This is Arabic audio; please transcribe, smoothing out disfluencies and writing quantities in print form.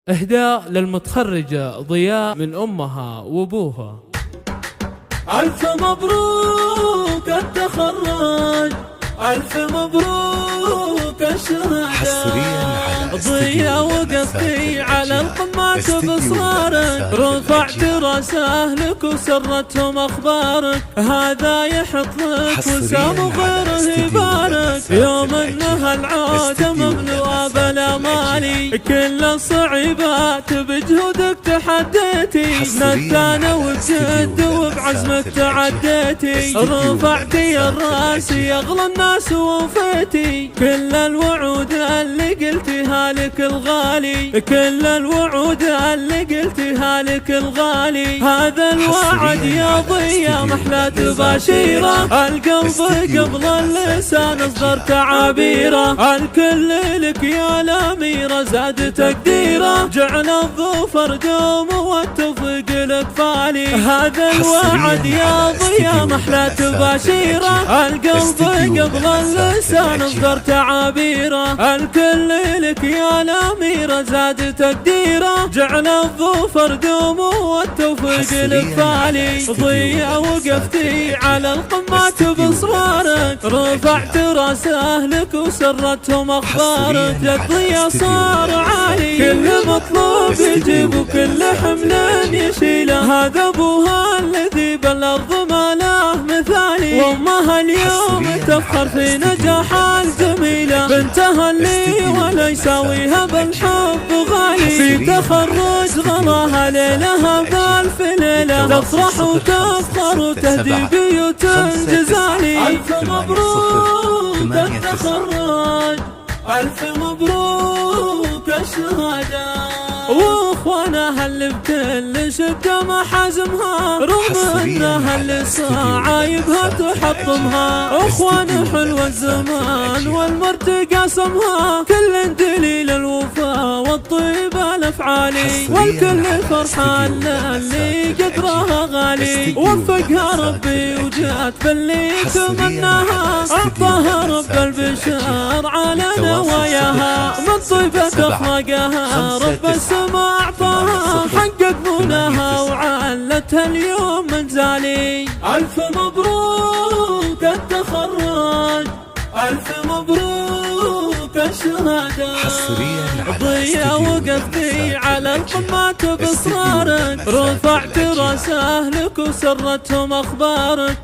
إهداء للمتخرجة ضياء من أمها وأبوها. ألف مبروك التخرج، ألف مبروك الشهادة. ضياء وقفتي على القمة بإصرارك، رفعت راس أهلك وسرتهم أخبارك. هذا يحط لك وسام غيره يبارك، يوم إنها العودة مملوءة بالأمالي. كل الصعيبات بجهودك تحديتي، نثانة وبجد وبعزمك تعديتي. رفعتي الراس يغلى الناس ووفيتي، كل الوعود اللي قلتها لك الغالي، كل الوعود اللي قلتها لك الغالي. هذا الوعد يا ضياء محلى تباشيره، القلب قبل اللسان اصدر تعابيره. الكل لك يا الأميرة زاد تقديره، جعل الظفر دوم والتوفيق لك فالي. هذا الوعد يا ضياء محلى تباشيره، القلب قبل اللسان اصدر تعابيره. الكل لك يا الأميرة زاد تقديره، جعل الظفر دوم والتوفيق لك فالي. ضياء وقفتي على القمة بإصرارك، رفعت راس أهلك وسرتهم أخبارك. الضياء صار عالي، كل مطلوب يجيب وكل حمل يشيله. هذا أبوها الذي بالأرض ما له مثالي، وأمها اليوم تفخر في نجاحها الجميلة. بنتها اللي ولا يساويها بالحب غالي، في تخرج غلاها ليلها بألف ليلة. تفرح وتفخر وتهدي بيوت جزالي. ألف مبروك التخرج، ألف مبروك الشهادة. واخوانها اللي بكل شدة محازمها، رغم انها اللي صعايبها تحطمها. اخوان حلوة الزمان والمرتقى سمها، كل دليل الوفاء والطيبة الافعالي. والكل فرحان اللي قدرها غالي، وفقها ربي وجات باللي تمناها. اعطاها رب البشر على نواياها، من طيبة اخلاقها رب السماء اعطاها. حقق مناها وعلتها اليوم من زالي. الف مبروك التخرج، الف مبروك الشهادة. ضياء وقفتي على القمة بإصرارك، رفعت راس أهلك وسرتهم أخبارك.